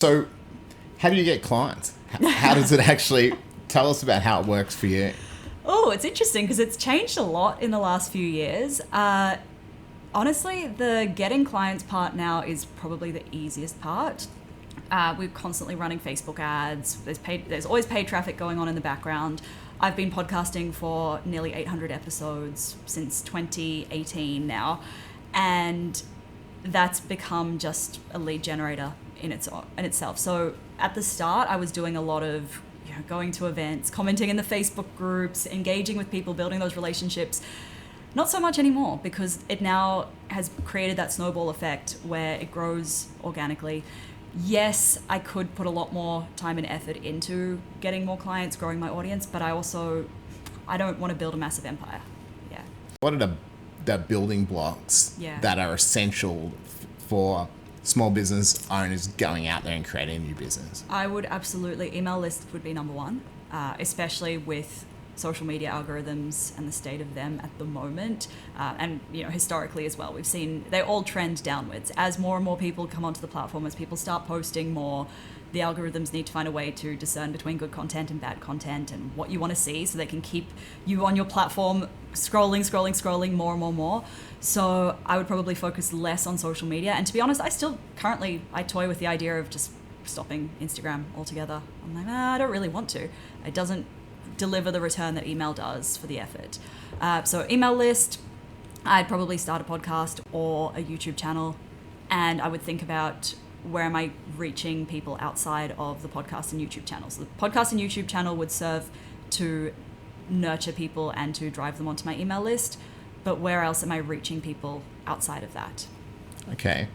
So, how do you get clients? How does it actually tell us about how it works for you? Oh, it's interesting because it's changed a lot in the last few years. Honestly, the getting clients part now is probably the easiest part. We're constantly running Facebook ads. There's always paid traffic going on in the background. I've been podcasting for nearly 800 episodes since 2018 now, and that's become just a lead generator in itself. So at the start, I was doing a lot of going to events, commenting in the Facebook groups, engaging with people, building those relationships. Not so much anymore because it now has created that snowball effect where it grows organically. Yes, I could put a lot more time and effort into getting more clients, growing my audience, but I don't want to build a massive empire. Yeah. What are the building blocks that are essential for small business owners going out there and creating a new business? I would absolutely, email list would be number one, especially with social media algorithms and the state of them at the moment, and historically as well, we've seen they all trend downwards as more and more people come onto the platform. As people start posting more, the algorithms need to find a way to discern between good content and bad content and what you want to see, so they can keep you on your platform scrolling more and more. So I would probably focus less on social media. And to be honest, I still currently I toy with the idea of just stopping Instagram altogether. I'm like, I don't really want to. It doesn't deliver the return that email does for the effort. So email list, I'd probably start a podcast or a YouTube channel, and I would think about where am I reaching people outside of the podcast and YouTube channels. So the podcast and YouTube channel would serve to nurture people and to drive them onto my email list, but where else am I reaching people outside of that? Okay,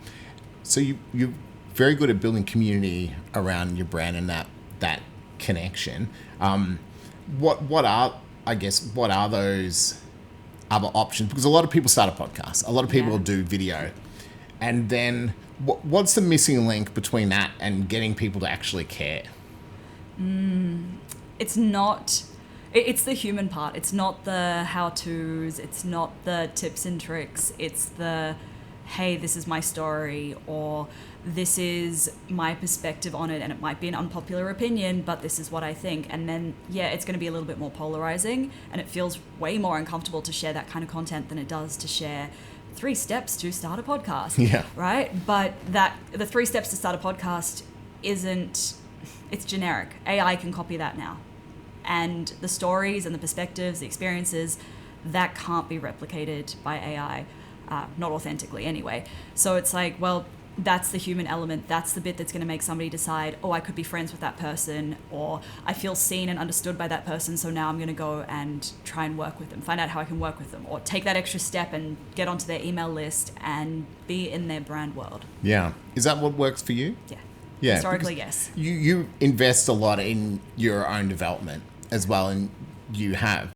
so you're very good at building community around your brand and that connection. What are those other options? Because a lot of people start a podcast, a lot of people do video, and then what's the missing link between that and getting people to actually care? It's not. It's the human part. It's not the how-tos. It's not the tips and tricks. It's the, hey, this is my story, or this is my perspective on it, and it might be an unpopular opinion, but this is what I think. And then, it's going to be a little bit more polarizing, and it feels way more uncomfortable to share that kind of content than it does to share 3 steps to start a podcast. Yeah. Right? But the 3 steps to start a podcast it's generic. AI can copy that now. And the stories and the perspectives, the experiences, that can't be replicated by AI, not authentically anyway. So it's like, well, that's the human element. That's the bit that's going to make somebody decide, oh, I could be friends with that person, or I feel seen and understood by that person, so now I'm going to go and try and work with them, find out how I can work with them, or take that extra step and get onto their email list and be in their brand world. Yeah. Is that what works for you? Yeah. Yeah. Historically, yes. You invest a lot in your own development as well, and you have.